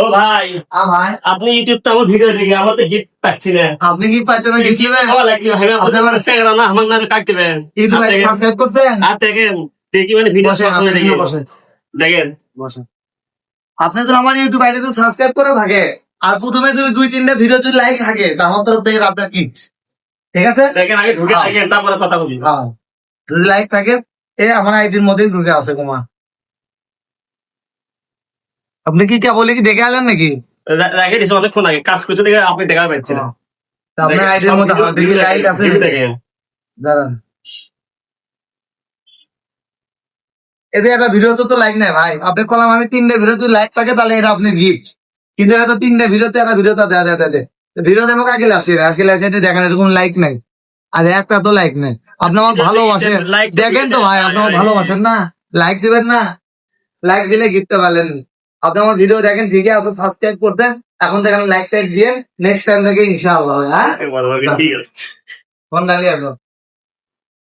ও ভাই ভাই আপনি ইউটিউব তো আমার ভিডিও দেখে আমার তো গিফট পাচ্ছি না। আপনি কি পাচ্ছেন না গিফট নেবেন? ভালো লাগবে ভাই আপনি আমার শেয়ার না আমার নামে কাট দিবেন। ইউটিউব সাবস্ক্রাইব করছেন? আর দেখেন দেখি মানে ভিডিও বসেন, সবসময় আপনি দেখি বসেন। দেখেন বসেন। আপনি তো আমার ইউটিউব আইডি তো সাবস্ক্রাইব করে থাকে আর প্রথমে যদি 2-3টা ভিডিও যদি লাইক থাকে তা আমার তরফ থেকে আপনার গিফট, ঠিক আছে? দেখেন আগে ঢুকে হ্যাঁ। থাকেন তারপরে কথা বলি। হ্যাঁ, যদি লাইক থাকে আমার আইডির মধ্যেই ঢুকে আছে কুমার। আপনি কি বলে কি দেখে আলেন নাকি? রেখে দিছি অনেকক্ষণ আগে কাজ করছে দেখে আপনি দেখা পাচ্ছেন না। তা আপনার আইডির মধ্যে দেখি লাইক আছে? দেখেন দাঁড়ান, এতে একটা ভিডিও তো লাইক নাই ভাই। আপনি কলাম আমি 3টে ভিডিও যদি লাইক থাকে তাহলে এটা আপনি গিফট, কিন্তু এটা তো 3টে ভিডিওতে একটা ভিডিওটা দেয় ভিডিও দেবো আগে আসে দেখেন এরকম লাইক নাই আর একটা তো লাইক নাই। আপনি আমার ভালোবাসেন, দেখেন তো ভাই আপনি আমার ভালোবাসেন না, লাইক দিবেন না? লাইক দিলে গিফটটা পালেন। আপনি আমার ভিডিও দেখেন ঠিকই আছে, সাবস্ক্রাইব করতেন, এখন দেখেন লাইক টাইক দিয়ে নেক্সট টাইম থেকে ইনশাআল্লাহ। হ্যাঁ ঠিক আছে ফোন দাঁড়িয়ে